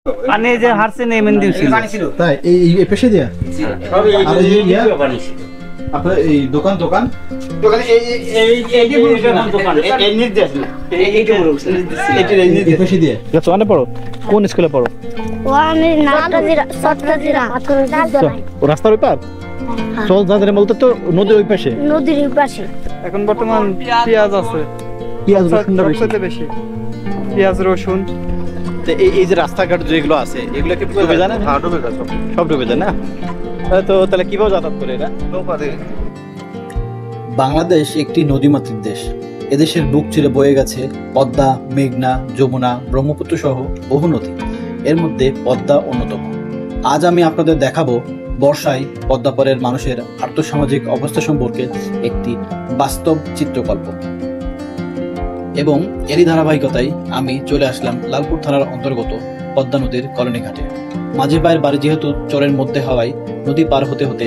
পানি যে হারছে নেই মেন দিছিল তাই এই পেশে দিয়া আর এই ইয়া আপনার এই দোকান দোকানে এই দোকান এই নির্দেশ না এইটা বড় এই পেশে দিয়ে গেছো অনেক পড়ো কোন স্কুলে পড়ো ওয়ানে সত্রাজিরা ও রাস্তার ওই পার চল দাদরে বলতে তো নদীর ওই পাশে নদীর পাশে এখন বর্তমান পেঁয়াজ আছে পেঁয়াজ রসুনটা সবচেয়ে বেশি পেঁয়াজ রসুন এই যে রাস্তাঘাট যেগুলো আছে এগুলো কি ডুবে যায় না? হ্যাঁ ডুবে যায় সব ডুবে যায় না? তো তাহলে কিভাবে যাতায়াত করে এরা? বাংলাদেশ একটি নদীমাতৃক দেশ। এদেশের বুক চিরে বয়ে গেছে পদ্মা, মেঘনা, যমুনা, ব্রহ্মপুত্র সহ বহু নদী। এর মধ্যে পদ্মা অন্যতম। আজ আমি আপনাদের দেখাবো বর্ষায় পদ্মাপাড়ের মানুষের আর্থসামাজিক অবস্থা সম্পর্কে একটি বাস্তব চিত্রকল্প। এবং এরই ধারাবাহিকতায় আমি চলে আসলাম লালপুর থানার অন্তর্গত পদ্মা নদীর কলোনি ঘাটে। মাঝি ভাইয়ের বাড়ি যেহেতু চরের মধ্যে হওয়ায় নদী পার হতে হতে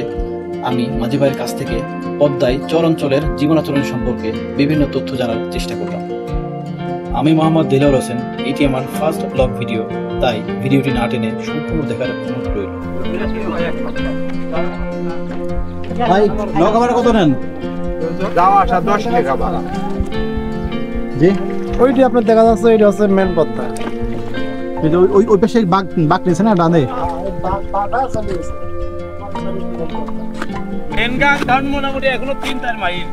আমি মাঝি ভাইয়ের কাছ থেকে পদ্মায় চর অঞ্চলের জীবনাচরণ সম্পর্কে বিভিন্ন তথ্য জানার চেষ্টা করলাম। আমি মোহাম্মদ দিলওয়ার হোসেন। এটি আমার ফার্স্ট ব্লগ ভিডিও, তাই ভিডিওটি না টেনে সম্পূর্ণ দেখার অনুরোধ রইল। ভাই নৌকা ভাড়া কত নেন? যাওয়া আসা 10 টাকা ভাড়া। জি ওইটি আপনার দেখা যাচ্ছে এটা হচ্ছে মেন পদ্মা। ওই পাশে বাঘ নিয়েছে না ডানে? এনগাং ধান মোটামুটি এখনো 3-4 মাইল।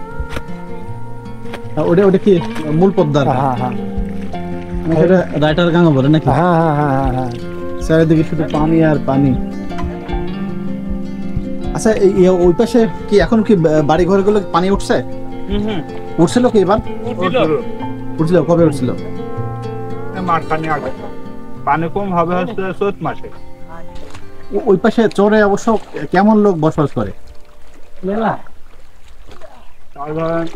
ওটা কি মূল পদ্মার? হ্যাঁ হ্যাঁ এটা রাইটার গাঙ্গা বলে নাকি? হ্যাঁ হ্যাঁ হ্যাঁ হ্যাঁ চারিদিকে শুধু পানি আর পানি। আচ্ছা ওই পাশে কি এখন কি বাড়ি ঘরগুলো পানি উঠছে? উঠছিল কি এবার? উঠছিল কবে উঠছিল? মাঠ পানি আগে পানি কম হবে হচ্ছে চৈত মাসে। ওই পাশে চরে অবশ্য কেমন লোক বসবাস করে? মেলা ধরেন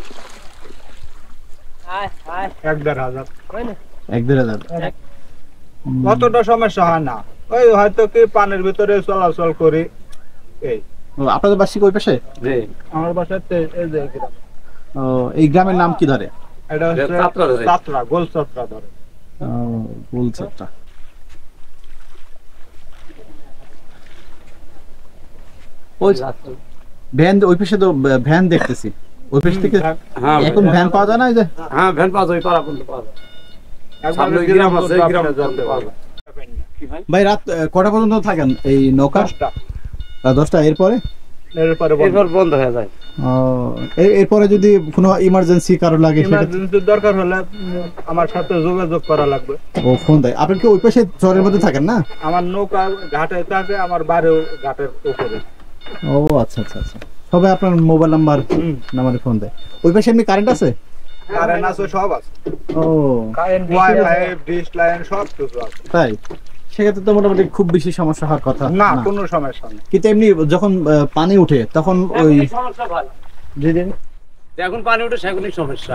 1-1.5 1-1.5 অতটা সমস্যা হয় না। ওই হয়তো কি পানির ভিতরে চলাচল করি এই। আপনাদের বাসিক ওই পাশে? আমার বাসাতে এই যে গ্রাম। এই গ্রামের নাম কি ধরে? এটা হচ্ছে চাত্রা, গোল চাত্রা ধরে। গোল চাত্রা। ওই ভ্যান ওই পাশে তো ভ্যান দেখতেছি। ওই পাশ থেকে এখন ভ্যান পাওয়া যায় না? এই যে হ্যাঁ ভ্যান পাওয়া যায়, পারা পর্যন্ত পাওয়া যায়। একবার গ্রাম আছে, গ্রামে যেতে পারবে। ভাই রাত কটা পর্যন্ত থাকেন এই নৌকা? 10টা। এরপরে বন্ধ হয়ে যায়। এরপরে যদি কোনো ইমার্জেন্সি কারো লাগে, ইমার্জেন্সি দরকার হলে আমার সাথে যোগাযোগ করা লাগবে। ও ফোন দেয়। আপনি কি ওই পাশে চরের মধ্যে থাকেন না? আমার নৌকা ঘাটে থাকে, আমার বাড়িও ঘাটের উপরে। ও আচ্ছা আচ্ছা আচ্ছা। সবাই আপনার মোবাইল নাম্বারে ফোন দেয়। ওই পাশে এমনি কারেন্ট আছে? কারেন্ট আছে, সব আছে। ও কারেন্ট, ওয়াইফাই, ডিশ লাইন সব কিছু আছে। তাই? সেক্ষেত্রে তো মোটামুটি খুব বেশি সমস্যা হওয়ার কথা না, কোনো সমস্যা নেই। কিন্তু এমনি যখন পানি উঠে তখন ওই সমস্যা ভালো। যেদিন যখন পানি উঠে সেগুলি সমস্যা।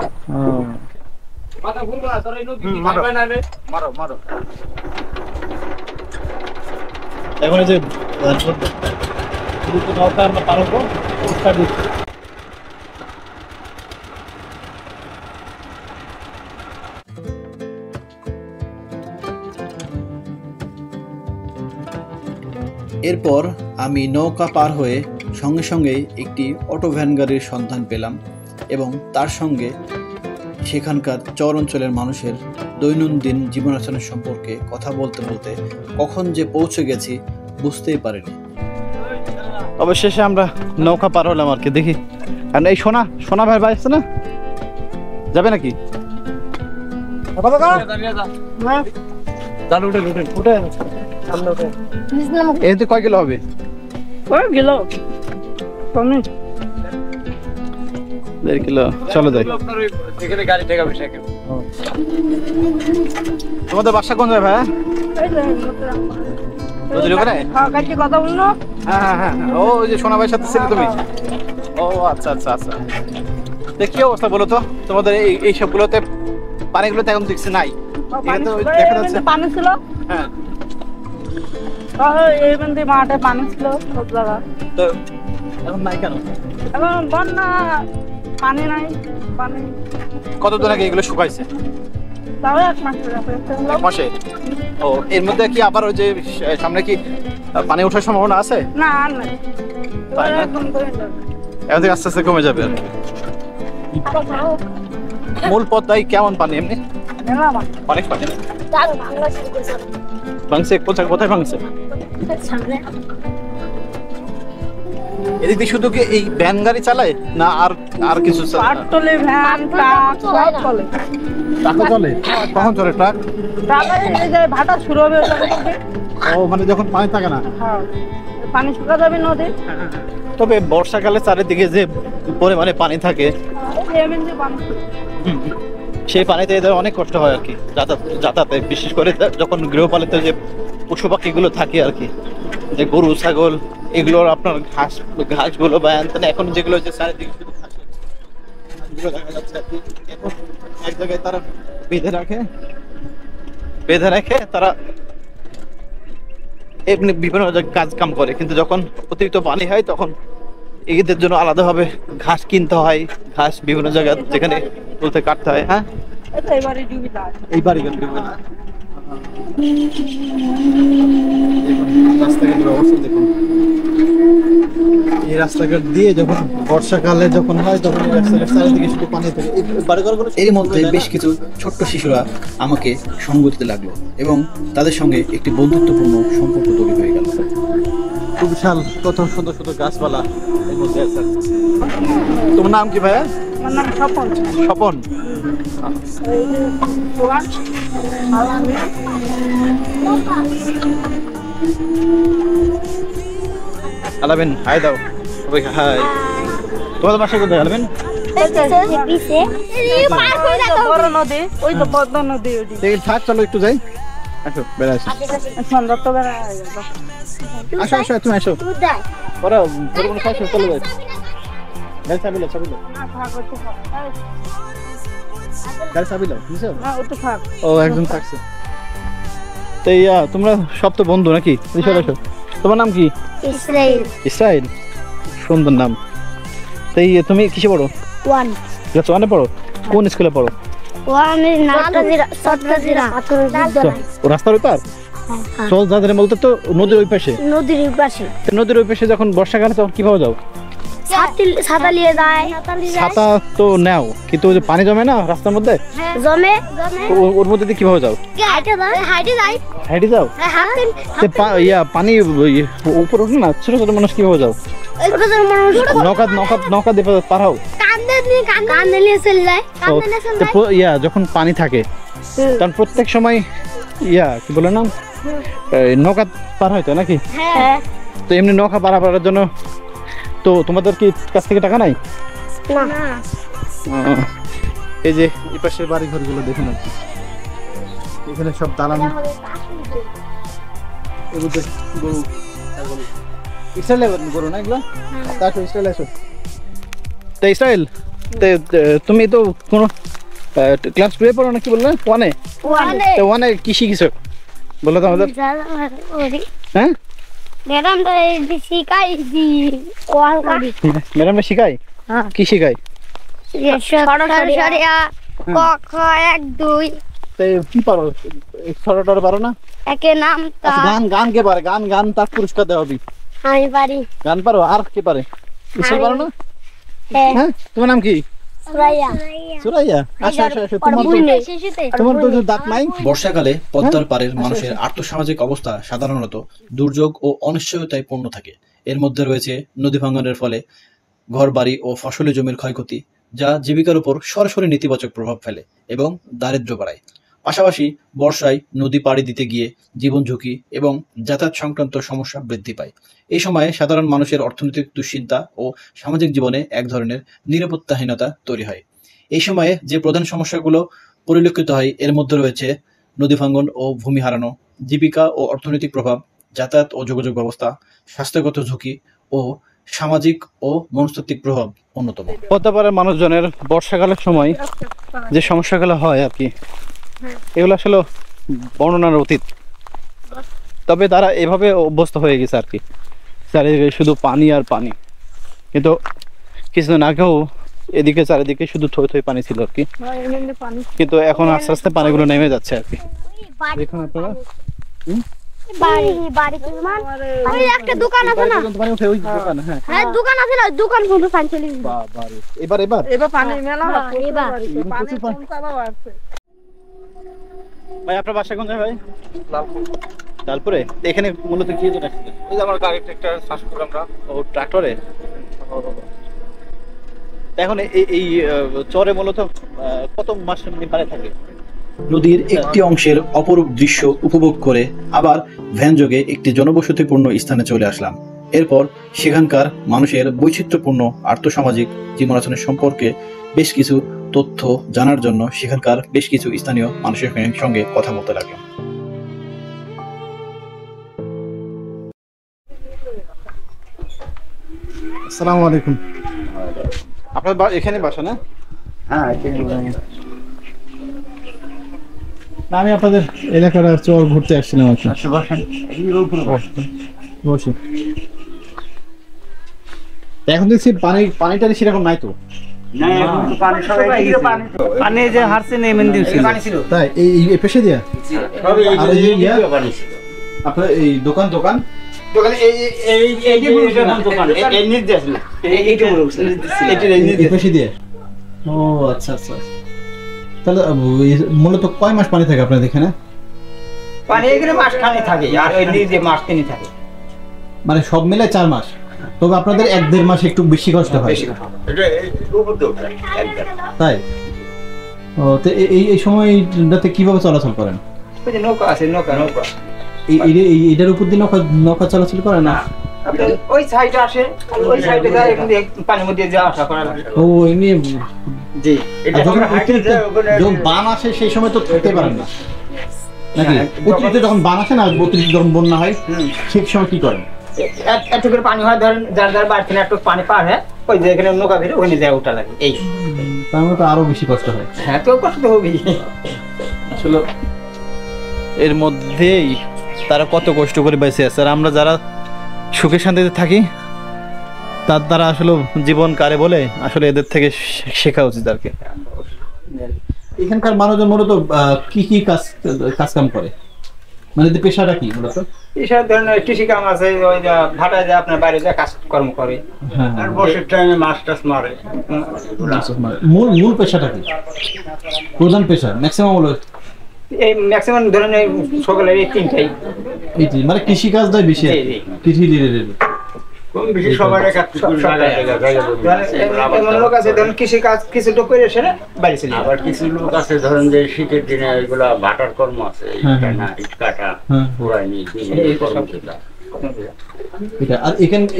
কথা বলবো না, তোর এই নদী কি পাবে না রে? মারো। এখন এই যে নৌকা আমরা পার হবো, এরপর আমি নৌকা পার হয়ে সঙ্গে সঙ্গে একটি অটো ভ্যান গাড়ির সন্ধান পেলাম এবং তার সঙ্গে সেখানকার চর অঞ্চলের মানুষের দৈনন্দিন জীবনাচরণ সম্পর্কে কথা বলতে বলতে কখন যে পৌঁছে গেছি বুঝতেই পারিনি। অবশেষে আমরা নৌকা পার হলাম আর কি। দেখি কারণ এই সোনা ভাই আছে না, যাবে নাকি? এতে কয় কিলো হবে? 1 কিলো। 1.5 কিলো। চলো যাই। এখানে গাড়ি ঠেকাবে সেখানে। তোমাদের বাসা কোন জায়গায় ভাই? নদীর ওখানে? হ্যাঁ, কাছে কথা বললো। হ্যাঁ। ও ওই যে সোনা ভাইয়ের সাথে ছিলে তুমি? ও আচ্ছা। কি অবস্থা বলো তো তোমাদের এই সবগুলোতে? পানিগুলোতে এখন দেখছি নাই। এখানে তো দেখা যাচ্ছে পানি ছিল। হ্যাঁ, এই বন্ধে মাঠে পানি ছিল সব জায়গা। তো এখন নাই কেন? এখন বন্যা, পানি নাই। পানি কতদিন আগে এগুলো শুকাইছে? তাও 1 মাস হয়ে গেছে। 1 মাসে? ও এর মধ্যে কি আবার ওই যে সামনে কি পানি ওঠার সম্ভাবনা আছে? না আর নাই তাই না? এরকম করে যাবে। এখন থেকে আস্তে আস্তে কমে যাবে আর কি। মূল পদ্মায় কেমন পানি এমনি? দেখলাম আর। অনেক পানি ভাঙছে, কোথায় কোথায় ভাঙছে? এদিক দিয়ে শুধু কি এই ভ্যান গাড়ি চালায় না আর আর কিছু পাটতলি ভ্যান ট্রাক সব চলে। টাকা চলে? কখন চলে ট্রাক? ট্রাকে এই যে ভাটা শুরু হবে ওটা থেকে। ও মানে যখন পানি থাকে না। হ্যাঁ পানি শুকা যাবে নদী। তবে বর্ষাকালে চারিদিকে যে পরিমাণে পানি থাকে এমনি পানি সেই পানিতে এদের অনেক কষ্ট হয় আর কি যাতায়াতে, বিশেষ করে যখন গৃহপালিত যে পশু পাখিগুলো থাকে আর কি, যে গরু ছাগল এগুলোর আপনার ঘাসগুলো বা এখন যেগুলো যে চারিদিকে শুধু ঘাসের ঘাসগুলো দেখা যাচ্ছে আর কি, এখন এক জায়গায় তারা বেঁধে রাখে তারা এমনি বিভিন্ন কাজ কাম করে, কিন্তু যখন অতিরিক্ত পানি হয় তখন এদের জন্য আলাদাভাবে ঘাস কিনতে হয়, ঘাস বিভিন্ন জায়গা যেখানে তুলতে কাটতে হয়। হ্যাঁ এটা এবারে ডুবি যায়। এই বাড়ি গেল রাস্তাঘাটের অবস্থা দেখুন। এই রাস্তাঘাট দিয়ে যখন বর্ষাকালে যখন হয় তখন এই রাস্তাঘাট চারিদিকে শুধু পানি থাকে। এর মধ্যে বেশ কিছু ছোট্ট শিশুরা আমাকে সঙ্গ দিতে লাগলো এবং তাদের সঙ্গে একটি বন্ধুত্বপূর্ণ সম্পর্ক তৈরি হয়ে গেল। খুব বিশাল কত সুন্দর সুন্দর গাছপালা এর মধ্যে আছে। তোমার নাম কি ভাইয়া? আমার নাম স্বপন। স্বপন। এই যে দোকান আর আমি আলামিন হাই দাও সবাই হাই। তোমাদের বাসা কোথায় আলামিন? বড় নদী ওই তো পদ্মা নদী ওটি থাক চলো একটু যাই, আসো বেড়ে আসো। সন্ধ্যা তো বেড়া হয়ে গেল। আসো আসো তুমি আসো পরে কোনো খাই চলে যাই। গাড়ি চাবি লো না থাক ওই তো থাক। গাড়ি চাবি লো বুঝছো? না ওই তো থাক। ও একজন থাকছে। তো ইয়া তোমরা সব তো বন্ধু নাকি? আসো। তোমার নাম কি? ইসরাইল। ইসরাইল, সুন্দর নাম। তাই তুমি কিসে পড়ো? ওয়ান। ক্লাস ওয়ানে পড়ো? কোন স্কুলে পড়ো? ওয়ানের সত্রাজিরা ও রাস্তার ওই পার? চল যাদের বলতে তো নদীর ওই পাশে। নদীর পাশে। নদীর ওই পাশে যখন বর্ষাকালে তখন কিভাবে যাও? ছাতা নিয়ে যায়। ছাতা তো নাও, কিন্তু ওই যে পানি জমে না রাস্তার মধ্যে, জমে তো ওর মধ্যে দিয়ে কিভাবে যাও? হাইটে যাও? ইয়া পানি উপর ওঠে না, ছোট ছোট মানুষ কিভাবে যাও? নৌকা দিয়ে পার হও? ইয়া যখন পানি থাকে তখন প্রত্যেক সময় ইয়া কি বলে না নৌকা পার হয় তো নাকি? তো এমনি নৌকা পারার জন্য তো তোমাদের কি কাছ থেকে টাকা নাই? এই যে এই পাশের বাড়ি ঘরগুলো দেখুন আর কি, এখানে সব দালান। গরু না এগুলো? ইসরায়েল তুমি তো কোনো ক্লাস 2 পড়ো না কি বললে? ওয়ানে কি শিখেছো বলো তো আমাদের? হ্যাঁ ম্যাডাম শিখাই কি শিখাই? কি পারো? ছড়াটা পারো না? গান কে পারে? গান তার পুরস্কার দেওয়া হবে। আমি পারি। গান পারো? আর কি পারে? কিছু পারো না? হ্যাঁ তোমার নাম কি? সুরাইয়া। আসো তোমার তো দাঁত নাই। বর্ষাকালে পদ্মার পাড়ের মানুষের আর্থসামাজিক অবস্থা সাধারণত দুর্যোগ ও অনিশ্চয়তায় পূর্ণ থাকে। এর মধ্যে রয়েছে নদী ভাঙনের ফলে ঘরবাড়ি ও ফসলি জমির ক্ষয়ক্ষতি, যা জীবিকার উপর সরাসরি নেতিবাচক প্রভাব ফেলে এবং দারিদ্র্য বাড়ায়। পাশাপাশি বর্ষায় নদী পাড়ি দিতে গিয়ে জীবন ঝুঁকি এবং যাতায়াত সংক্রান্ত সমস্যা বৃদ্ধি পায়। এই সময়ে সাধারণ মানুষের অর্থনৈতিক দুশ্চিন্তা ও সামাজিক জীবনে এক ধরনের নিরাপত্তাহীনতা তৈরি হয়। এই সময়ে যে প্রধান সমস্যাগুলো পরিলক্ষিত হয় এর মধ্যে রয়েছে নদী ভাঙন ও ভূমি হারানো, জীবিকা ও অর্থনৈতিক প্রভাব, যাতায়াত ও যোগাযোগ ব্যবস্থা, স্বাস্থ্যগত ঝুঁকি ও সামাজিক ও মনস্তাত্ত্বিক প্রভাব অন্যতম। পদ্মাপাড়ের মানুষজনের বর্ষাকালের সময় যে সমস্যাগুলো হয় আর কি, এগুলো আসলে বর্ণনার অতীত। তবে তারা এভাবে অভ্যস্ত হয়ে গেছে আর কি, চারিদিকে শুধু পানি আর পানি। কিন্তু কিছুদিন আগেও এদিকে চারিদিকে শুধু থই থই পানি ছিল আর কি, কিন্তু এখন আস্তে আস্তে পানিগুলো নেমে যাচ্ছে আর কি। দেখুন আপনারা বাড়ি বাড়ি কি মান ওই একটা দোকান আছে না পানি উঠে ওই দোকান হ্যাঁ হ্যাঁ দোকান আছে না দোকান শুধু পানি চলে গেছে বাবারে এবার এবার পানি মেলা এবার পানি পৌঁছানো আছে ভাই আপনার বাসা কোন জায়গায় ভাই লালপুরে এখানে মূলত কি জন্য আসছে এই যে আমার গাড়ি ট্রাক্টর চাষ করি আমরা। ও ট্রাক্টরে এখন এই চরে মূলত কত মাস পানি থাকে নদীর একটি অংশের অপরূপ দৃশ্য উপভোগ করে আবার ভ্যানযোগে একটি জনবসতিপূর্ণ স্থানে চলে আসলাম। এরপর সেখানকার মানুষের বৈচিত্র্যপূর্ণ আর্থসামাজিক জীবনাচরণের সম্পর্কে বেশ কিছু তথ্য জানার জন্য সেখানকার বেশ কিছু স্থানীয় মানুষের সঙ্গে কথা বলতে লাগলাম। আসসালামু আলাইকুম। আপনার এখানে বাসা না? হ্যাঁ না, আমি আপনাদের এলাকার চর ঘুরতে আসছিলাম আর কি। বসে এখন দেখছি পানিটা সেরকম নাই তো। পানি যে হারছে নেমেন দিয়েছে তাই এই পেশে দিয়া আর এই ইয়া আপনার এই দোকান দোকানে এই নির্দেশ না এই পেশে দিয়ে। ও আচ্ছা আচ্ছা, তাহলে মূলত কয় মাস পানি থাকে আপনাদের এখানে? পানি এখানে মাস খানি থাকে আর ওই নিজে মাস তিনই থাকে, মানে সব মিলে 4 মাস। তবে আপনাদের 1-1.5 মাস একটু বেশি কষ্ট হয়। তাই? ও তো এই সময়টাতে কিভাবে চলাচল করেন? ওই যে নৌকা আছে, নৌকা এইটার উপর দিয়ে নৌকা চলাচল করে না? ওই সাইডে আসে, ওই সাইডে যায়, এখান দিয়ে পানির মধ্যে যাওয়া আসা করা লাগে। ও এমনি জি, আর যখন বান আসে সেই সময় তো থাকতে পারেন না নাকি? অতিরিক্ত যখন বান আসে না, অতিরিক্ত যখন বন্যা হয় সেই সময় কি করেন? একটু করে পানি হয়, ধরেন যার বাড়ি থেকে একটু পানি পার হয়, ওই যে এখানে নৌকা ভিড়ে ওখানে যায় ওটা লাগে। এই তার মানে তো আরো বেশি কষ্ট হয়। হ্যাঁ, তো কষ্ট হবেই। আসলে এর মধ্যেই তারা কত কষ্ট করে বেঁচে আছে, আর আমরা যারা সুখে শান্তিতে থাকি তার দ্বারা আসলে জীবন কারে বলে আসলে এদের থেকে শেখা উচিত আর কি। এখানকার মানুষজন মূলত কি কাজ কাম করে, মানে এদের পেশাটা কি মূলত? এইসব ধরনের কৃষি কাম আছে, ওই যে ভাটায় যায় আপনার বাইরে যায় কাজকর্ম করে, আর বর্ষার টাইমে মাছ টাছ মারে। মূল পেশাটা কি, প্রধান পেশা ম্যাক্সিমাম হলো এই ম্যাক্সিমাম ধরেন সকলের এই তিনটাই, মানে কৃষি কাজটাই বেশি, কৃষি রিলেটেড। লোক আছে ধরেন কৃষি কাজ কিছু লোক করে এসে বাড়ি চলে, আবার কিছু লোক আছে ধরেন যে শীতের দিনে এগুলা ভাটার কর্ম আছে, ইট কাটা, পুরাইনি আর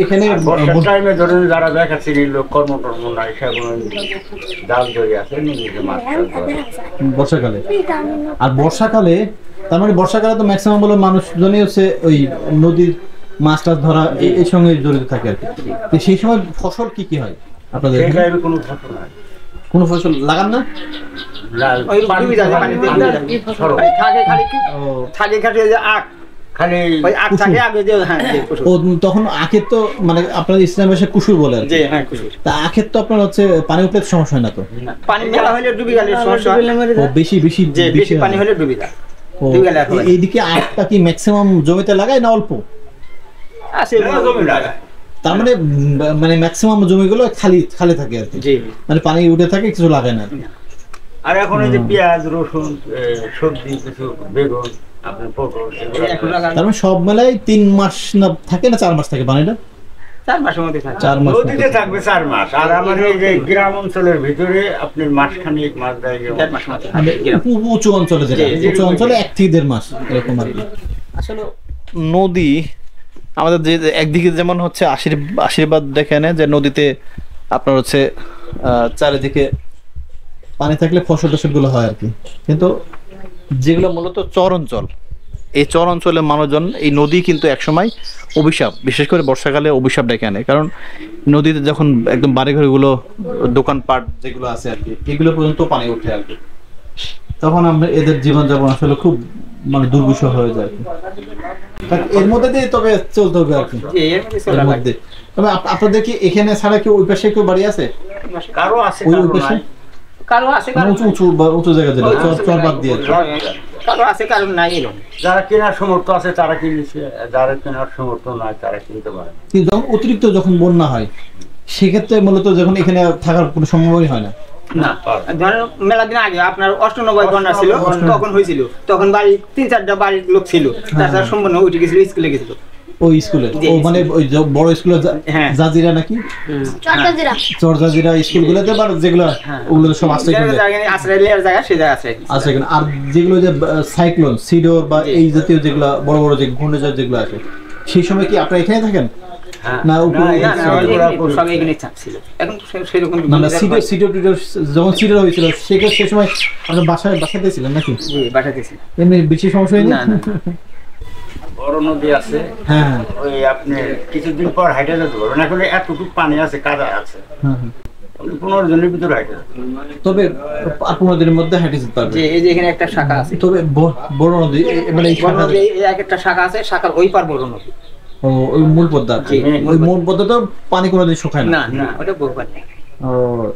এখানে বর্ষার টাইমে ধরেন যারা দেখাচ্ছি লোক কর্ম নাই, সেগুলো জাল জড়ি আছে মাছ বর্ষাকালে। আর বর্ষাকালে তার মানে বর্ষাকালে তো ম্যাক্সিমাম বলে মানুষজনই হচ্ছে ওই নদীর মাছ টাছ ধরা এই সঙ্গে জড়িত থাকে আর কি। সেই সময় ফসল কি হয় আপনাদের? কোনো ফসল লাগান না? তখন আখের তো মানে আপনাদের ইসলাম ভাষায় কুসুর বলে আর কি। তা আখের তো আপনার হচ্ছে পানি উঠলে সমস্যা হয় না তো? পানি মেলা হলে ডুবে গেলে সমস্যা, বেশি পানি হলে ডুবে যায়। এইদিকে আখটা কি ম্যাক্সিমাম জমিতে লাগায় না অল্প? তার মানে ম্যাক্সিমাম জমিগুলো খালি থাকে আর কি, মানে পানি উঠে থাকে, কিছু লাগায় না। আর এখন এই যে পেঁয়াজ, রসুন, সবজি, কিছু বেগুন, আপনার পটল, তার মানে সব মেলায় 3 মাস না থাকে না 4 মাস থাকে পানিটা? 4 মাসের মধ্যে থাকে। 4 মাস নদীতে থাকবে 4 মাস, আর আমাদের এই যে গ্রাম অঞ্চলের ভিতরে আপনার মাসখানেক মাস দেয়, 1.5 মাস মাত্র। উঁচু অঞ্চলে উঁচু অঞ্চলে 1 থেকে 1.5 মাস এরকম আর কি। আসলে নদী আমাদের যে একদিকে যেমন হচ্ছে আশীর্বাদ দেখে নেয় যে নদীতে আপনার হচ্ছে চারিদিকে পানি থাকলে ফসল গুলো হয় আর কি, কিন্তু যেগুলো মূলত চর অঞ্চল, এই চর অঞ্চলের মানুষজন এই নদী কিন্তু একসময় অভিশাপ, বিশেষ করে বর্ষাকালে অভিশাপ ডেকে আনে। কারণ নদীতে যখন একদম বাড়িঘরগুলো, দোকানপাট যেগুলো আছে আর কি, এগুলো পর্যন্ত পানি ওঠে আর কি, তখন আমরা এদের জীবনযাপন আসলে খুব মানে দুর্বিষহ হয়ে যায়। এর মধ্যে দিয়ে তবে চলতে হবে আর কি। আপনাদের কি এখানে ছাড়া কি ওই পাশে কেউ বাড়ি আছে? কারো আছে, কারো আছে মানে কারো উঁচু জায়গা যেটা চর বাদ দিয়ে কারো আছে কারো নাই এরকম। যারা কেনার সামর্থ্য আছে তারা কিনেছে, যারা কেনার সামর্থ্য নাই তারা কিনতে পারে না। কিন্তু অতিরিক্ত যখন বন্যা হয় সেক্ষেত্রে মূলত যখন এখানে থাকার কোনো সম্ভাবনাই হয় না। না ধরেন মেলা দিন আগে আপনার 98 বন্যা ছিল, তখন হয়েছিল, তখন বাড়ি 3-4টা বাড়ির লোক ছিল, তাছাড়া সম্পূর্ণ উঠে গেছিল, স্কুলে গেছিল। ওই স্কুলে ও মানে ওই বড় স্কুলে জাজিরা নাকি চরজাজিরা স্কুলগুলোতে বা যেগুলো ওগুলো সব আশ্রয় আশ্রয় নেওয়ার জায়গা সেই জায়গা আছে। আর যেগুলো যে সাইক্লোন সিডোর বা এই জাতীয় যেগুলো বড় বড় যে ঘূর্ণিঝড় যেগুলো আছে সেই সময় কি আপনারা এখানে থাকেন না? সব এখানে ছিল। এখন সেরকম যখন সিডোর হয়েছিল সে সময় আপনার বাসাতে ছিলেন নাকি? বাসাতে ছিলেন। এমনি বেশি সমস্যা হয়নি? বড় নদী আছে, হ্যাঁ ওই আপনি কিছুদিন পর হাইটে যেতে পারবেন। এখন এতটুকু পানি আছে, কাদা আছে, 15 জনের ভিতরে হাইটে যাবে। তবে 15 দিনের মধ্যে হাইটে যেতে পারবে। এই যে এখানে একটা শাখা আছে, তবে বড় নদী মানে এই শাখা একটা শাখা আছে, শাখার ওই পার বড় নদী। ও ওই মূল পদ্মা, ওই মূল পদ্মা তো পানি কোনোদিন শুকায় না। না ওটা বহু পানি। ও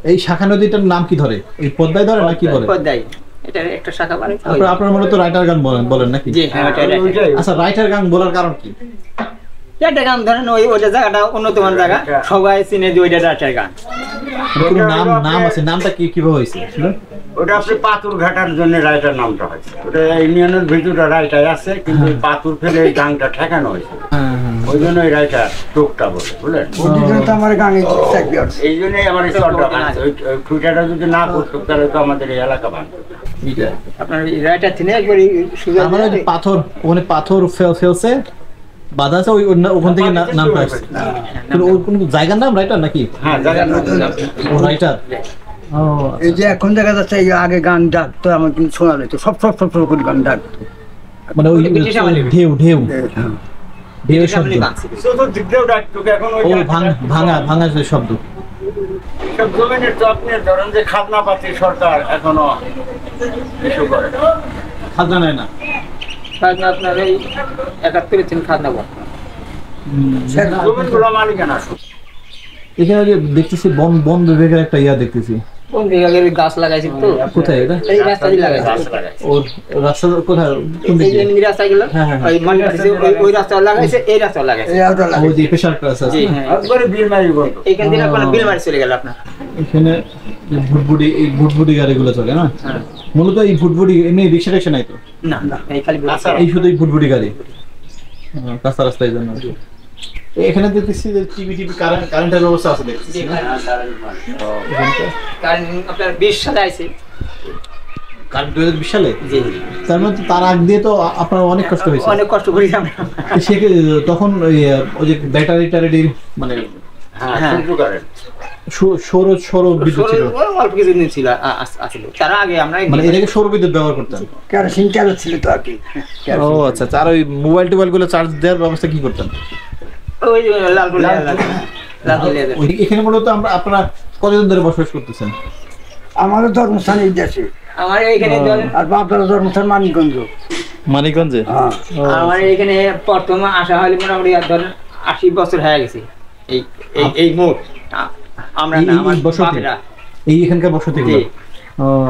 এই শাখা নদীটার নাম কি ধরে? এই পদ্মায় ধরে না কি বলে? পদ্মায়, এটা একটা শাখা পারে। আপনার মূলত রাইটার গান বলেন নাকি? জি হ্যাঁ ওটা। আচ্ছা রাইটার গান বলার কারণ কি? রাইটার গান ধরেন ওইটা জায়গাটা উন্নতমান জায়গা, সবাই চিনে যে ওইটা রাইটার গান। নাম আছে, নামটা কিভাবে হয়েছে? ওটা আপনি পাথর ঘাটার জন্য রাইটার নামটা হয়েছে। ওটা ইউনিয়নের ভিতরে রাইটার আছে, কিন্তু পাথর ফেলে এই গানটা ঠেকানো হয়েছে, ওই জন্য ওই রাইটার টোকটা বলে, বুঝলেন? এই জন্যই আমার এই চলটা ভাঙছে। ওই খুঁটাটা যদি না করতো তাহলে তো আমাদের এই এলাকা ভাঙতো। আপনার রাইটার থেকে একবারই পাথর, ওখানে পাথর ফেলছে বাধা আছে, ওখান থেকে নামটা আসছে। ওর কোন জায়গার নাম রাইটার নাকি? হ্যাঁ জায়গার নাম রাইটার। এই যে এখন দেখা যাচ্ছে আগে গান ডাকতো, আমার কিন্তু শোনা যেত, সব করে গান ডাকতো, মানে ওই ঢেউ ঢেউ ঢেউ শব্দ, ভাঙা শব্দ। সব জমিনের তো আপনি ধরেন যে খাজনা পাতি সরকার এখনো ইস্যু করে, খাজনা নেয় না। খাজনা আপনার এই 71 খাজনা জমিনগুলো মালিকানা। এখানে দেখতেছি বন বিভাগের একটা ইয়া দেখতেছি। কোন বিভাগের গাছ লাগাইছে তো? কোথায় এটা? এই রাস্তায় লাগাইছে। ওর রাস্তা কোথায়? কোন দিকে? এই রাস্তাগুলো ওই মানে ওই রাস্তা লাগাইছে, এই রাস্তা লাগাইছে। ওই যে প্রেসার ক্লাস আছে। জি হ্যাঁ, একবারে বিলমারি বন্ধ। এইখান থেকে কোন বিলমারি চলে গেল আপনার। এখানে ভুটভুটি গাড়িগুলো চলে না? মূলত এই ভুটভুটি এমনি রিক্সা টিক্সা নাই তো? না এই খালি এই শুধু এই ভুটভুটি গাড়ি কাঁচা রাস্তায় জন্য। এখানে দেখতেছি যে টিভি কারেন্টের ব্যবস্থা আছে দেখতেছি। কারণ আপনার 20 সালে আছে। কারণ 2020 সালে? জি। তার মানে তার আগ দিয়ে তো আপনার অনেক কষ্ট হয়েছে। অনেক কষ্ট করি আমরা। তখন ওই যে ব্যাটারি মানে হ্যাঁ সৌর বিদ্যুৎ ছিল, অল্প কিছুদিন ছিল আসলে। তার আগে আমরা মানে এটাকে সৌর বিদ্যুৎ ব্যবহার করতাম। কেরোসিন চালু ছিল তো আর কি। ও আচ্ছা, আর ওই মোবাইল গুলো চার্জ দেওয়ার ব্যবস্থা কি করতেন? ওই লাল এখানে মূলত আপনারা কতদিন ধরে বসবাস করতেছেন? আমারও জন্মস্থান এই দেশে। আমার এইখানে আর আপনার জন্মস্থান মানিকগঞ্জে। আমার এখানে প্রথম আসা হলে মোটামুটি ধরেন 80 বছর হয়ে গেছে। এই মোট আমরা না, আমার বাপেরা এই এখানকার বসতি।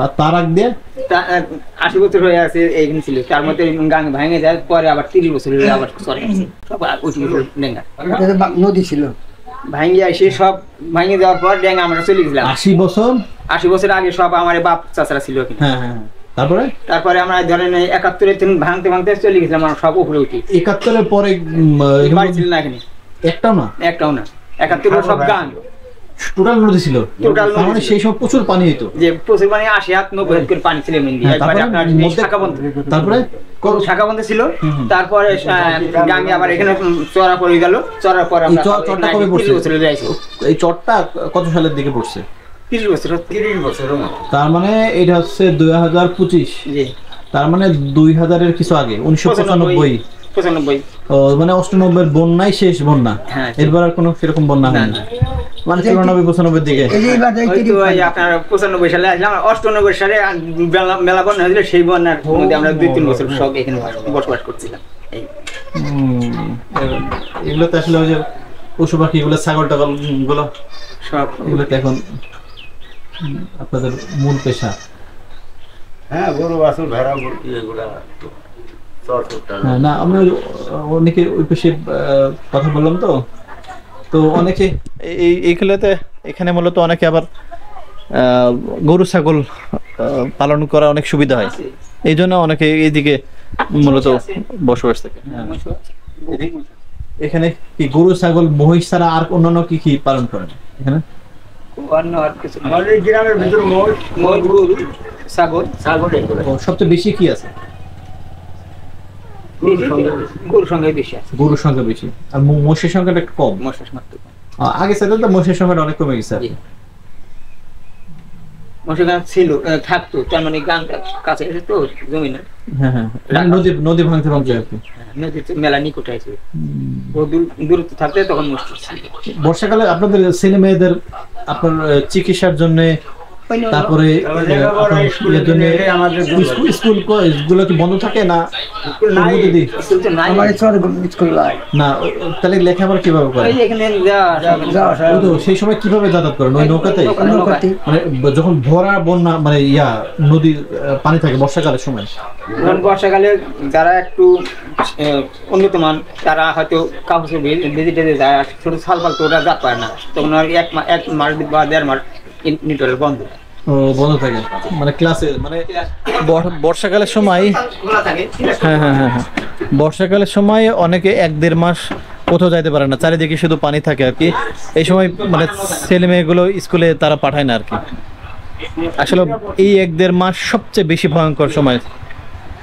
আর তার আগ দিয়ে 80 বছর হয়ে আছে এইখানে ছিল। তার মধ্যে গাং ভেঙে যায়, পরে আবার 30 বছর হয়ে আবার সরে গেছে সব। ডেঙ্গা নদী ছিল, ভাঙে এসে সব ভাঙে যাওয়ার পর ডেঙ্গা আমরা চলে গেছিলাম। 80 বছর আগে সব আমার বাপ চাচারা ছিল। তারপরে আমরা ধরেন 71 দিন ভাঙতে চলে গেছিলাম, আমরা সব উপরে উঠি। 71 পরে বাড়ি ছিল না এখানে, একটাও না। 71 সব গান টোটাল নদী ছিল। মানে সেই সময় প্রচুর পানি হতো, যে প্রচুর পানি 80-90 হাত করে পানি ছিল মেন্দি। একবারে আপনার শাখা বন্ধ, তারপরে শাখা বন্ধ ছিল। তারপরে গাঙ্গে আবার এখানে চড়া পড়ে গেল। চড়ার পর আমরা চড়টা কবে পড়ছে? এই চড়টা কত সালের দিকে পড়ছে? 30 বছর। তার মানে এটা হচ্ছে 2025। জি। তার মানে 2000 এর কিছু আগে, 1995। মানে 98 বন্যায় শেষ বন্যা। এরপর আর কোনো সেরকম বন্যা হয়নি, মানে 94-95 দিকে। আপনার 95 সালে আসলাম, 98 সালে মেলা বন্যা হয়েছিল। সেই বন্যার মধ্যে আমরা 2-3 বছর সব এখানে বসবাস করছিলাম। এগুলো তো আসলে ওই যে পশু পাখি গুলো, ছাগল টাগল গুলো সব, এগুলো তো এখন আপনাদের মূল পেশা? হ্যাঁ, গরু বাছুর ভেড়া মুরগি এগুলা চড় হ্যাঁ, না আমরা অনেকে ওই পেশে কথা বললাম তো, তো অনেকে এইগুলোতে এখানে মূলত অনেকে আবার গরু ছাগল পালন করা অনেক সুবিধা হয়, এই জন্য অনেকে এইদিকে মূলত বসবাস থাকে। এখানে কি গরু ছাগল মহিষ ছাড়া আর অন্যান্য কি কি পালন করেন এখানে? অন্য আর কিছু না। আমাদের গ্রামের ভিতরে মোষ, গরু, ছাগল, ছাগল এগুলো ও, সবচেয়ে বেশি কি আছে? গরুর সঙ্গে বেশি আছে, গরুর সংখ্যা বেশি, আর মোষের সংখ্যাটা একটু কম। মোষের মাত্র কম। আগে সাথে তো মোষের সংখ্যাটা অনেক কমে গেছে। জি। মোষের গাছ ছিল, থাকতো, তার মানে গানটা কাছে এসে তো জমি না, হ্যাঁ হ্যাঁ, নদী ভাঙতে ভাঙতে আর কি। নদীতে মেলা নিকটে আছে, দূরত্ব থাকতে তখন মুশকিল ছিল। বর্ষাকালে আপনাদের ছেলে মেয়েদের আপনার চিকিৎসার জন্য, তারপরে স্কুল কি বন্ধ থাকে না? স্কুল তো নাই, আমার ছোট স্কুল নাই না, তাহলে লেখাপড়া কিভাবে করে? এই এখানে ওই তো সেই সময় কিভাবে যাতায়াত করেন? ওই নৌকাতে? নৌকাতে। মানে যখন ভরা বন্যা মানে নদীর পানি থাকে বর্ষাকালের সময়, যখন বর্ষাকালে যারা একটু উন্নতমান তারা হয়তো কাপড় ভিজিটে যায়, আর ছোট সাল ফাল তো ওরা যাত পারে না, তখন আর এক মাস বা 1.5 মাস নিউট্রাল বন্ধ। ও, বন্ধ থাকে মানে ক্লাসে, মানে বর্ষাকালের সময়, হ্যাঁ হ্যাঁ হ্যাঁ হ্যাঁ, বর্ষাকালের সময় অনেকে 1-1.5 মাস কোথাও যাইতে পারে না, চারিদিকে শুধু পানি থাকে আর কি। এই সময় মানে ছেলে মেয়েগুলো স্কুলে তারা পাঠায় না আর কি। আসলে এই 1-1.5 মাস সবচেয়ে বেশি ভয়ঙ্কর সময়,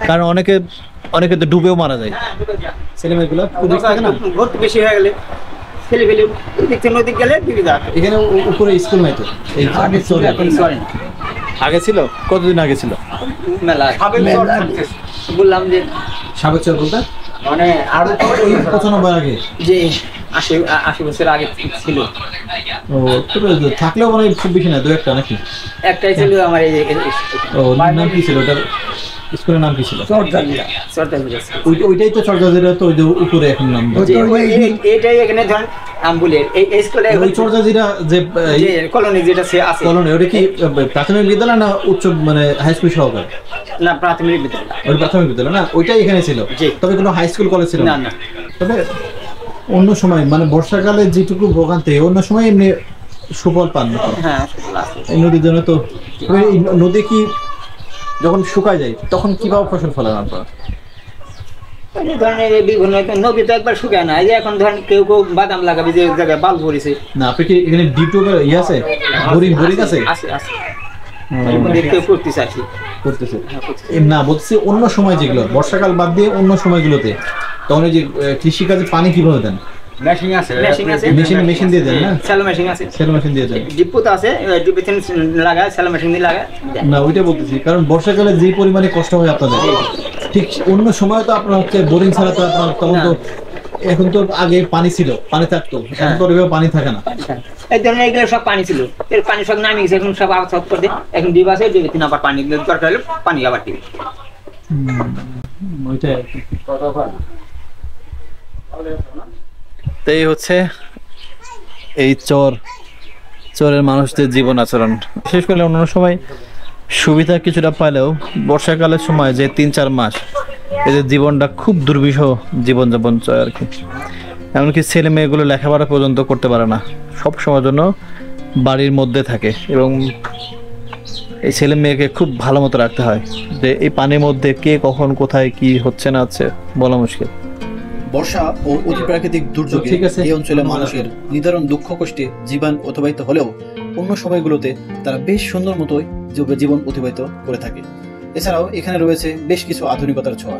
কারণ অনেকে তো ডুবেও মারা যায় ছেলে মেয়েগুলো। ভর্তি বেশি হয়ে গেলে ছেলে ফেলে নদী গেলে দিকে যাবে। এখানে উপরে স্কুল নাই তো? এই এখন চলে না, আগে ছিল, কতদিন আগে ছিল? মেলা বললাম যে সাবেক চর বলতে মানে আরো 95 আগে, যে 80 বছর আগে ছিল। ও, তবে থাকলেও মানে খুব বেশি না, 2-1টা নাকি? একটাই ছিল আমার এই ও, নাম কি ছিল ওটার? স্কুলের নাম কি ছিল? ওইটাই তো চরজাজিরা, তো ওই যে উপরে এখন নাম। এইটাই এখানে ধরেন আম্বুলের এই স্কুলে ওই চরজাজিরা যে কলোনি যেটা আছে কলোনি, ওটা কি প্রাথমিক বিদ্যালয় না উচ্চ মানে হাই স্কুল সহকারে? না, প্রাথমিক বিদ্যালয়। ওই প্রাথমিক বিদ্যালয় না, ওইটাই এখানে ছিল, তবে কোনো হাই স্কুল কলেজ ছিল না। না, তবে অন্য সময় মানে বর্ষাকালে যেটুকু ভোগান্তি, অন্য সময় এমনি সুফল পান না। হ্যাঁ, এই নদীর জন্য তো। এই নদী কি যখন শুকায় যায় তখন কিভাবে ফসল ফলান আপনারা? এই ধরনের বিভিন্ন নদী তো একবার শুকায় না, এই যে এখন ধরেন কেউ বাদাম লাগাবে, যে জায়গায় বাল পড়েছে। না, আপনি কি এখানে ডিউটিউবে আছে, বোরিং আছে? আছে কেউ করতেছে আর কি, করতেছে। না, বলছি অন্য সময় যেগুলো, বর্ষাকাল বাদ দিয়ে অন্য সময়গুলোতে, তখন এই যে কৃষিকাজে পানি কিভাবে দেন? মেশিন আছে, মেশিন দিয়ে দেন না? স্যালো মেশিন আছে, স্যালো মেশিন দিয়ে দেন। ডিপো তো আছে, ডিপো লাগায়, স্যালো মেশিন দিয়ে লাগায়। না, ওইটা বলতেছি, কারণ বর্ষাকালে যে পরিমাণে কষ্ট হয় আপনাদের, ঠিক অন্য সময় তো আপনার হচ্ছে বোরিং ছাড়া তো আপনার তখন তো, এখন তো আগে পানি ছিল, পানি থাকতো, এখন তো ওইভাবে পানি থাকে না। এই ধরনের এগুলো সব পানি ছিল, এর পানি সব নামিয়ে গেছে, এখন সব আবার করে দিয়ে এখন ডিপ আছে, ডিপে আবার পানি দরকার হলে পানি আবার দিবে। ওইটাই তো এই হচ্ছে এই চরের মানুষদের জীবন আচরণ। বিশেষ করে অন্য সময় সুবিধা কিছুটা পাইলেও বর্ষাকালের সময় যে 3-4 মাস এদের জীবনটা খুব দুর্বিষহ জীবনযাপন চয় আর কি। এমনকি ছেলে মেয়েগুলো লেখাপড়া পর্যন্ত করতে পারে না, সব সময়ের জন্য বাড়ির মধ্যে থাকে, এবং এই ছেলে মেয়েকে খুব ভালো মতো রাখতে হয়, যে এই পানির মধ্যে কে কখন কোথায় কি হচ্ছে না হচ্ছে বলা মুশকিল। বর্ষা ও অতিপ্রাকৃতিক দুর্যোগে এই অঞ্চলের মানুষের নিদারুণ দুঃখ কষ্টে জীবন অতিবাহিত হলেও অন্য সময়গুলোতে তারা বেশ সুন্দর মতোই জীবন অতিবাহিত করে থাকে। এছাড়াও এখানে রয়েছে বেশ কিছু আধুনিকতার ছোঁয়া।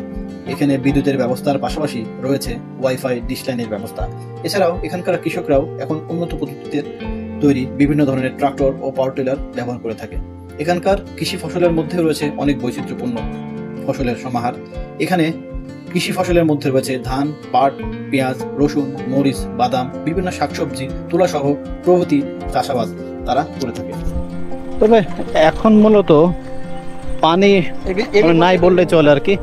এখানে বিদ্যুতের ব্যবস্থার পাশাপাশি রয়েছে ওয়াইফাই ডিশ লাইনের ব্যবস্থা। এছাড়াও এখানকার কৃষকরাও এখন উন্নত পদ্ধতিতে তৈরি বিভিন্ন ধরনের ট্রাক্টর ও পাওয়ার টিলার ব্যবহার করে থাকে। এখানকার কৃষি ফসলের মধ্যে রয়েছে অনেক বৈচিত্র্যপূর্ণ ফসলের সমাহার। এখানে কৃষি ফসলের মধ্যে রয়েছে ধান, পাট, পেঁয়াজ, রসুন, মরিচ, বাদাম, বিভিন্ন শাকসবজি, তুলা সহ প্রভৃতি চাষাবাদ তারা করে থাকে। তবে এখন মূলত পানি নাই বললে চলে আর কি,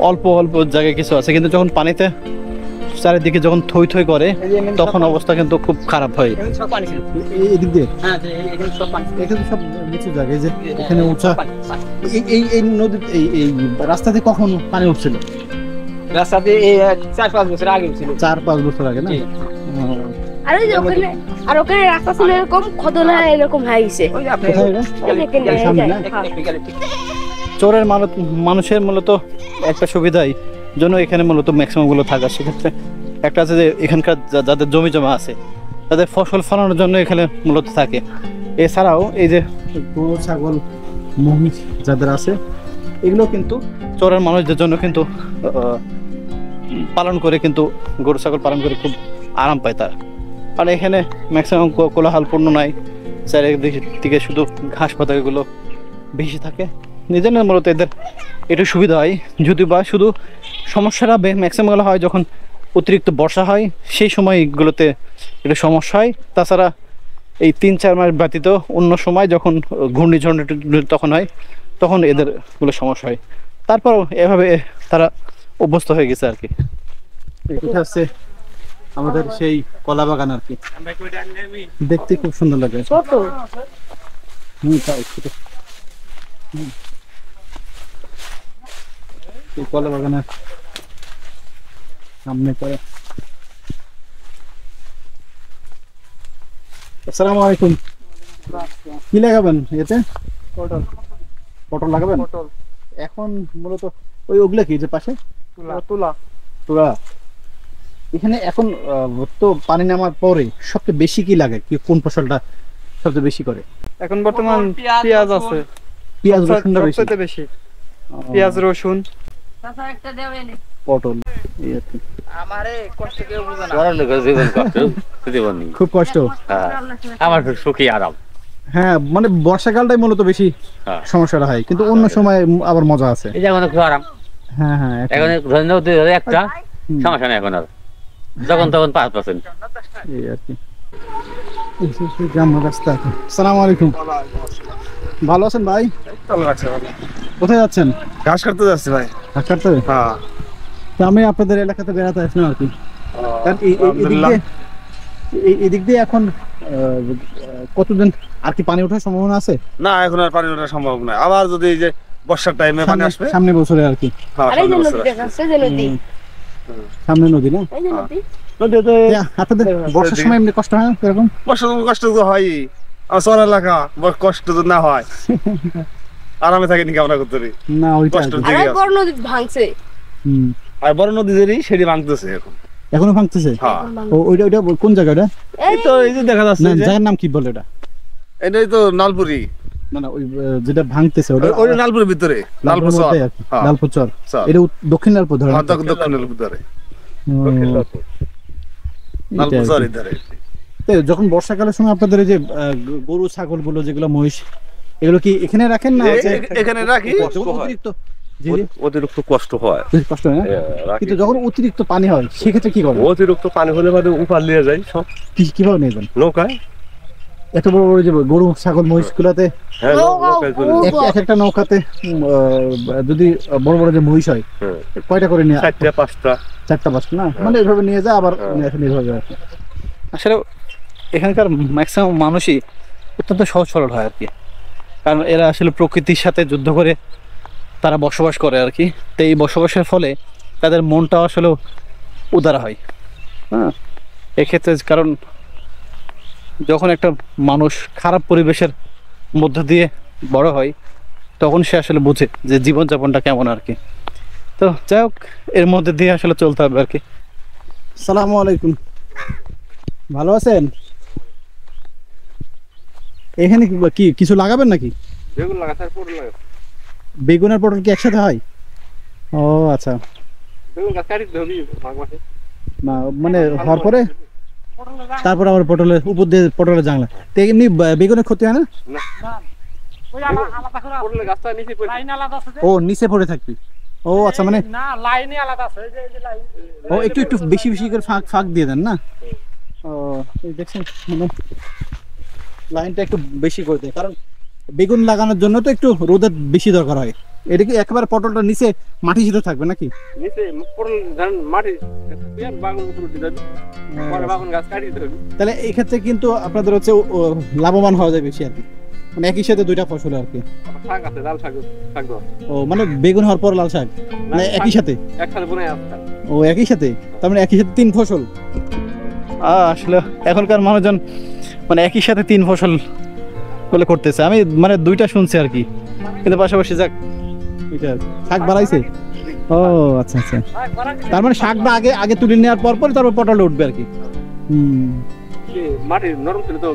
অল্প অল্প জায়গায় কিছু আছে, কিন্তু যখন পানিতে চারিদিকে যখন থই থই করে তখন অবস্থা কিন্তু খুব খারাপ হয়। এখানে সব পানি ছিল। এদিক দিয়ে হ্যাঁ এখানে সব পানি ছিল। এখানে সব নিচু জায়গা, এই যে এখানে উঁচা। এই নদী এই রাস্তাতে কখন পানি উঠছিল? রাস্তাতে এই 4-5 বছর আগে ছিল। 4-5 বছর আগে না? জি। আর ওই যে ওখানে আর ওখানে রাস্তা ছিল এরকম খদনা এরকম হয়ে গেছে। ওই যে আপনি কোথায় এটা? এখানে সামনে না? একটু গেলে ঠিক। চরের মানুষের মূলত একটা সুবিধাই জন্য এখানে মূলত ম্যাক্সিমাম গুলো থাকা। সেক্ষেত্রে একটা আছে যে এখানকার যাদের জমি জমা আছে তাদের ফসল ফলানোর জন্য এখানে মূলত থাকে। এছাড়াও এই যে গরু ছাগল মহিষ যাদের আছে এগুলো কিন্তু চরের মানুষদের জন্য কিন্তু পালন করে, কিন্তু গরু ছাগল পালন করে খুব আরাম পায় তারা। কারণ এখানে ম্যাক্সিমাম কোলাহলপূর্ণ নাই, চারিদিকে শুধু ঘাস পাতা এগুলো বেশি থাকে। নিজের মূলত এদের একটু সুবিধা হয়, যদি বা শুধু সমস্যাটা ম্যাক্সিমাম গুলো হয় যখন অতিরিক্ত বর্ষা হয়, সেই সময় এগুলোতে একটু সমস্যা হয়। তাছাড়া এই 3-4 মাস ব্যতীত অন্য সময় যখন ঘূর্ণিঝড় তখন হয় তখন এদের গুলো সমস্যা হয়। তারপরও এভাবে তারা অভ্যস্ত হয়ে গেছে আর কি। এটা হচ্ছে আমাদের সেই কলা বাগান আর কি, দেখতে খুব সুন্দর লাগে। ছোট তাই ছোট। এই কলা বাগানের সামনে করে। আসসালামু আলাইকুম। কি লাগাবেন এতে? পটল। পটল লাগাবেন? পটল। এখন মূলত ওগুলা কি যে পাশে? তুলা। তোরা এখানে এখন তো পানি নামার পরে সবচেয়ে বেশি কি লাগে, কি কোন ফসলটা সবচেয়ে বেশি করে? এখন বর্তমান পেঁয়াজ আছে, পেঁয়াজ রসুনটা বেশি। সবচেয়ে বেশি পেঁয়াজ রসুন একটা দেবেন পটল এই আর কি। আমারে কষ্ট কেউ বুঝে না। পড়ালেখার জীবন কষ্ট, জীবন নেই। খুব কষ্ট। হ্যাঁ, আমার সুখী আরাম। হ্যাঁ মানে বর্ষাকালটাই মূলত বেশি হ্যাঁ। সমস্যাটা হয়, কিন্তু অন্য সময় আবার মজা আছে। এই যে এখন একটু আরাম, হ্যাঁ হ্যাঁ এখন একটা সমস্যা নেই এখন আর, যখন তখন 5%। এই আর কি। গ্রাম্য রাস্তা। আসসালামু আলাইকুম। ভালো আছেন ভাই? কোথায় যাচ্ছেন? ঘাস কাটতে যাচ্ছি ভাই। ঘাস কাটতে? হ্যাঁ। তো আমি আপনাদের এলাকাতে বেড়াতে আসলাম আর কি। কারণ এই দিক দিয়ে এখন কতদিন আর কি পানি ওঠার সম্ভাবনা আছে? না এখন আর পানি ওঠা সম্ভব না। আবার যদি এই যে বর্ষার টাইমে পানি আসবে সামনে বছরে আর কি। হ্যাঁ, আর এই যে সামনে নদী বছর দেখাচ্ছে, যে নদী সামনে নদী না? এই যে নদী আপনাদের বর্ষার সময় এমনি কষ্ট হয় না এরকম? বর্ষার সময় কষ্ট তো হয়। আমার শহর এলাকা কষ্ট তো না হয়, আরামে থাকি নাকি আমরা করতে না ওইটা কষ্ট আর কি। আর দিকে এই বড় নদী ভাঙছে। হুম। আর বড় নদীদেরই সেটি ভাঙতেছে এখন। এখনো ভাঙতেছে? হ্যাঁ। ওইটা কোন জায়গা ওটা? এই তো এই যে দেখা যাচ্ছে না যে জায়গার নাম কি বলে এটা? এটাই তো নালপুরি। না না ওই যেটা ভাঙতেছে ওটা ওই নালপুরের ভিতরে, নালপুর চর। মধ্যেই আর কি। হ্যাঁ। লালপুর চর। চর। এটা দক্ষিণ লালপুর ধরে। হ্যাঁ, দক্ষিণ নালপুর ধরে। এইটা নালপুর আর কি। চরের ধারে। তো যখন বর্ষাকালের সময় আপনাদের এই যে গরু ছাগল গুলো যেগুলো মহিষ এগুলো কি এখানে রাখেন না? এখানে রাখি। অতিরিক্ত জি জি অতিরিক্ত কষ্ট হয়, বেশি কষ্ট হয় না? কিন্তু যখন অতিরিক্ত পানি হয় সেক্ষেত্রে কি করেন? অতিরিক্ত পানি হলে মানে উপার নিয়ে যায় সব কিভাবে নিয়ে যান? নৌকায়। এত বড় বড় যে গরু ছাগল মহিষ গুলাতে হ্যাঁ, নৌকায় চলে যায়। এক একটা নৌকাতে যদি বড় বড় যে মহিষ হয় হ্যাঁ। কয়টা করে নিয়ে? 4টা-5টা। 4টা-5টা না? মানে এভাবে নিয়ে যায় আবার নিয়ে যাবে আর কি। আসলে এখানকার ম্যাক্সিমাম মানুষই অত্যন্ত সহজ সরল হয় আর কি, কারণ এরা আসলে প্রকৃতির সাথে যুদ্ধ করে তারা বসবাস করে আর কি। তো এই বসবাসের ফলে তাদের মনটা আসলে উদার হয়। হ্যাঁ, এক্ষেত্রে কারণ যখন একটা মানুষ খারাপ পরিবেশের মধ্য দিয়ে বড় হয় তখন সে আসলে বুঝে যে জীবনযাপনটা কেমন আর কি। তো যাই হোক, এর মধ্যে দিয়ে আসলে চলতে হবে আর কি। আসসালামু আলাইকুম। ভালো আছেন? এখানে কি কিছু লাগাবেন নাকি? বেগুন লাগাতে আর পটল লাগাতে। বেগুন আর পটল কি একসাথে হয়? ও আচ্ছা। বেগুন গাছ কাটিতে হবে মাঘ মাসে। না মানে হওয়ার পরে তারপর আবার পটলের উপর দিয়ে পটলের জাংলা। তো এমনি বেগুনের ক্ষতি হয় না? ওই আলাদা করে পটলের গাছটা নিচে পড়ে। লাইন আলাদা আছে। ও নিচে পড়ে থাকবি। ও আচ্ছা, মানে না লাইনই আলাদা আছে, এই যে লাইন। ও একটু বেশি বেশি করে ফাঁক দিয়ে দেন না? ও এই দেখছেন মানে লাইনটা একটু বেশি করে দেয়, কারণ বেগুন লাগানোর জন্য তো একটু রোদের বেশি দরকার হয়। এটা কি একেবারে পটলটা নিচে মাটির সাথে থাকবে নাকি? নিচে পটল ধান মাটি বাগান তুলে দিতে পরে বাগান গাছ কাটিয়ে দিতে হবে। তাহলে এই ক্ষেত্রে কিন্তু আপনাদের হচ্ছে লাভবান হওয়া যায় বেশি আর কি, মানে একই সাথে দুইটা ফসল আর কি। শাক আছে, লাল শাক থাকবে। ও মানে বেগুন হওয়ার পর লাল শাক মানে একই সাথে? একসাথে বুনে আছে। ও একই সাথে, তার মানে একই সাথে 3 ফসল। আসলে এখনকার মানুষজন মানে একই সাথে 3 ফসল বলে করতেছে। আমি মানে 2টা শুনছি আর কি, কিন্তু পাশাপাশি যাক এটা শাক বাড়াইছে। ও আচ্ছা আচ্ছা, তার মানে শাকটা আগে আগে তুলে নেওয়ার পর পর তারপর পটলটা উঠবে আর কি। মাটি নরম ছিল তো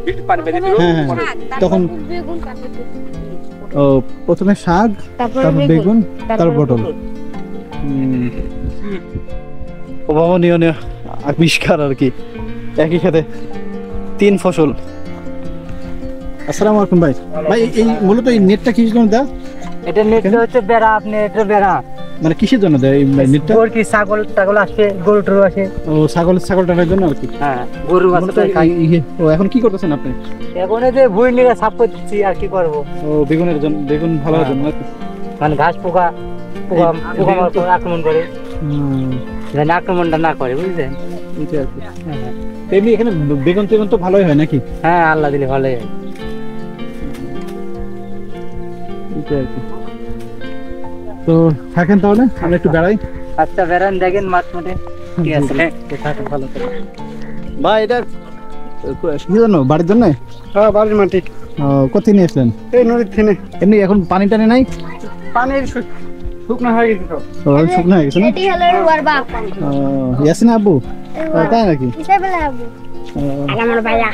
বৃষ্টি পানি বেরিয়ে ছিল তখন। ও প্রথমে শাক, তারপর বেগুন, তারপর পটল। অভাবনীয় আবিষ্কার আর কি, একই সাথে 3 ফসল। আসসালামু আলাইকুম ভাই। ভাই এই মূলত এই নেটটা কিসের জন্য দেয়? এটা নেটটা হচ্ছে বেড়া, আপনি এটা বেড়া মানে কিসের জন্য দেয় এই নেটটা? ওর কি ছাগল টাগল আসে, গরু টরু আসে। ও ছাগলটার জন্য আর কি। হ্যাঁ গরু আছে। ও এখন কি করতেছেন আপনি? এখন এই যে ভুঁই নিয়ে সাফ করতেছি আর কি করব। ও বেগুনের জন্য, বেগুন ভালো হবে না মানে ঘাস পোকা আক্রমণ করে, যেন আক্রমণটা না করে, বুঝলেন? এটা আর কি। এমনি এখানে বেগুন টেগুন তো ভালোই হয় নাকি? হ্যাঁ আল্লাহ দিলে ভালোই হয়। এটা আর কি। তো থাকেন তাহলে, আমরা একটু বেড়াই। আচ্ছা বেড়ান, দেখেন মাছ মোটে ঠিক আছে। থাকেন ভালো করে ভাই। এটা কি জন্য? বাড়ির জন্য? হ্যাঁ বাড়ির মাটি। কোথায় নিয়ে আসলেন? এই নদীর থেকে। এমনি এখন পানি টানি নাই? পানির শুকনো হয়ে গেছে সব। শুকনো হয়ে গেছে না? এটি হলো রুয়ার বাপ। ইয়াসিন আব্বু, তাই নাকি? হিসাবে আব্বু আমার ভাইয়া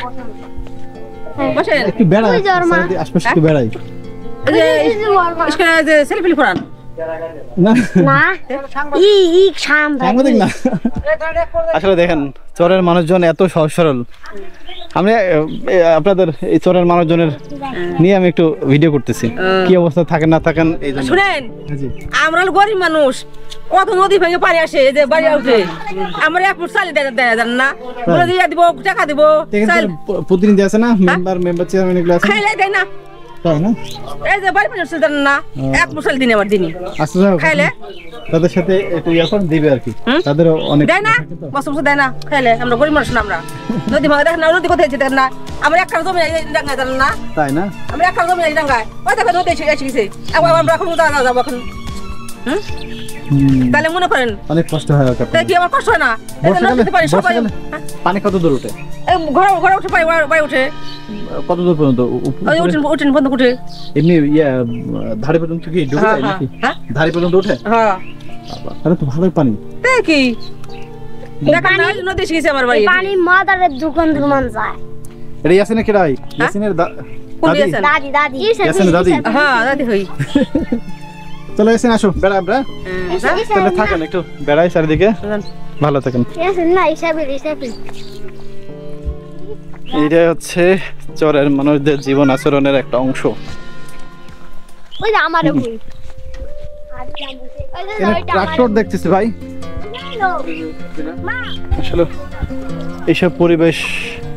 একটু বেড়াই, আশপাশে একটু বেড়াই। সেলফি ফোরান না না ই সাংবাদিক না। আসলে দেখেন চরের মানুষজন এত সহজ সরল। আমি আপনাদের এই চরের মানুষজনের নিয়ে আমি একটু ভিডিও করতেছি, কি অবস্থা থাকেন না থাকেন। শুনেন, আমরা গরিব মানুষ, কত নদী ভেঙে পানি আসে, এই যে বাড়ি উঠে আমরা 1 ফুট চাল দেয় জান না, বলে দিয়ে দিব, টাকা দিব। প্রতিনিধি আছে না, মেম্বার চেয়ারম্যান এগুলো আছে, খাইলে দেয় না, তাই না? এই যে বাড়ি পানি দেন না, 1 ফুট চাল দিনে আমার দিনই আচ্ছা খাইলে তাদের সাথে একটু এখন দিবে আর কি, তাদের অনেক দেয় না, বছর বছর দেয় না। খাইলে আমরা গরিব মানুষ না, আমরা নদী ভাঙা দেখেন না, নদী কোথায় দেখেন না, আমরা 1 কাঠা জমি ডাঙ্গায় জান না, তাই না? আমরা 1 কাঠা জমি ডাঙ্গায়, ওই দেখেন নদী এসে গেছে, আমরা এখন যাবো এখন। তাহলে মনে করেন অনেক কষ্ট হয়। কি আমার কষ্ট হয় না? পানি কত দূর উঠে? ঘরে উঠে বাড়ি উঠে কত দূর পর্যন্ত উঠেন বন্ধ উঠে? এমনি ধারে পর্যন্ত কি ঢুকে যায় নাকি? ধারে পর্যন্ত উঠে? হ্যাঁ তাহলে তো ভালোই পানি। কি দেখেন না, নদী এসে গেছে আমার বাড়ি। পানি মাদারের দোকান ধরমান যায়। এটা ইয়াসিনের কে রাই? ইয়াসিনের দাদি দাদি ইয়াসিনের দাদি। হ্যাঁ দাদি হই। চলো ইয়াসিন আসো, বেড়া আমরা তাহলে থাকেন একটু বেড়াই চারিদিকে, ভালো থাকেন। ইয়াসিন না হিসাবে হিসাবে। এটা হচ্ছে চরের মানুষদের জীবন আচরণের একটা অংশ। ওই যে আমারে বই ট্রাক্টর দেখতেছি ভাই। আসলে এইসব পরিবেশ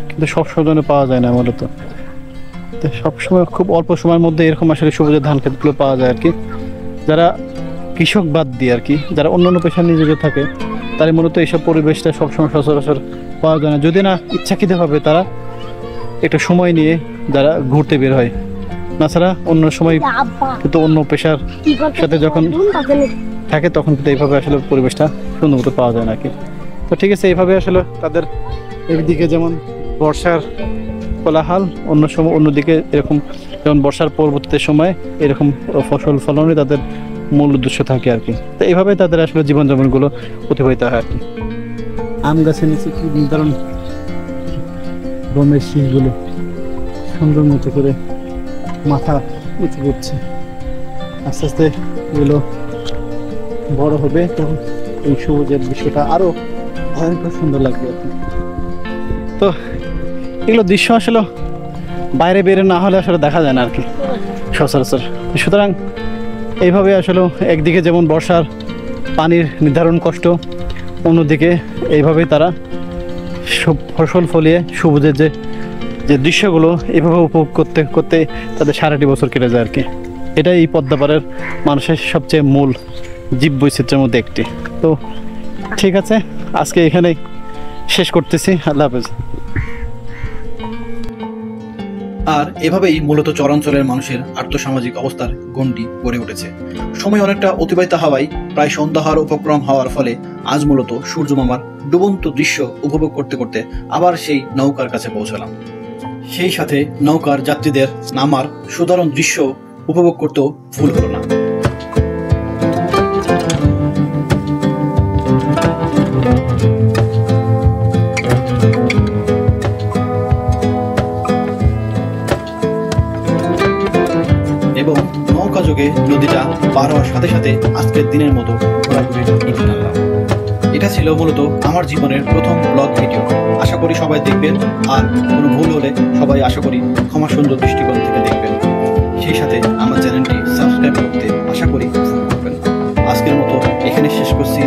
কিন্তু সব সময় পাওয়া যায় না মূলত, সবসময় খুব অল্প সময়ের মধ্যে এরকম আসলে সবুজের ধান ক্ষেতগুলো পাওয়া যায় আর কি। যারা কৃষক বাদ দিয়ে আর কি, যারা অন্যান্য পেশায় নিয়োজিত থাকে, তারা মূলত এইসব পরিবেশটা সবসময় সচরাচর পাওয়া যায় না, যদি না ইচ্ছাকৃতভাবে তারা একটা সময় নিয়ে যারা ঘুরতে বের হয়। তাছাড়া অন্য সময় কিন্তু অন্য পেশার সাথে যখন থাকে তখন কিন্তু এইভাবে আসলে পরিবেশটা সুন্দর মতো পাওয়া যায় না কি। তো ঠিক আছে, এইভাবে আসলে তাদের একদিকে যেমন বর্ষার কোলাহল, অন্য সময় অন্যদিকে এরকম যেমন বর্ষার পরবর্তী সময় এরকম ফসল ফলনই তাদের মূল উদ্দেশ্য থাকে আর কি। তো এইভাবে তাদের আসলে জীবনযাপনগুলো অতিবাহিত হয় আর কি। আম গাছের নিচে কি নির্ধারণ গমের শীষগুলো সুন্দর মতো করে মাথা উঁচু করছে, আস্তে আস্তে এগুলো বড় হবে তখন এই সবুজের বিষয়টা আরো ভয়ঙ্কর সুন্দর লাগবে আর কি। তো এগুলো দৃশ্য আসলে বাইরে বের না হলে আসলে দেখা যায় না আর কি সচরাচর। সুতরাং এইভাবে আসলে একদিকে যেমন বর্ষার পানির নির্ধারণ কষ্ট, অন্যদিকে এইভাবেই তারা ফসল ফলিয়ে সবুজের যে যে দৃশ্যগুলো এভাবে উপভোগ করতে করতে তাদের সারাটি বছর কেটে যায় আর কি। এটাই এই পদ্মাপাড়ের মানুষের সবচেয়ে মূল জীব বৈচিত্র্যের মধ্যে একটি। তো ঠিক আছে, আজকে এখানেই শেষ করতেছি। আল্লাহ হাফেজ। আর এভাবেই মূলত চরাঞ্চলের মানুষের আর্থসামাজিক অবস্থার গণ্ডি গড়ে উঠেছে। সময় অনেকটা অতিবাহিত হওয়ায় প্রায় সন্ধ্যা হওয়ার উপক্রম হওয়ার ফলে আজ মূলত সূর্যমামার ডুবন্ত দৃশ্য উপভোগ করতে করতে আবার সেই নৌকার কাছে পৌঁছলাম। সেই সাথে নৌকার যাত্রীদের নামার সুদারুণ দৃশ্য উপভোগ করতেও ভুল হলো না। এবং নৌকা যোগে নদীটা পার হওয়ার সাথে সাথে আজকের দিনের মতো ঘোরাঘুরির নীতি টানলাম। এটা ছিল মূলত আমার জীবনের প্রথম ব্লগ ভিডিও। আশা করি সবাই দেখবেন, আর কোনো ভুল হলে সবাই আশা করি ক্ষমা সুন্দর দৃষ্টিকোণ থেকে দেখবেন। সেই সাথে আমার চ্যানেলটি সাবস্ক্রাইব করতে আশা করি ভুল করবেন। আজকের মতো এখানে শেষ করছি।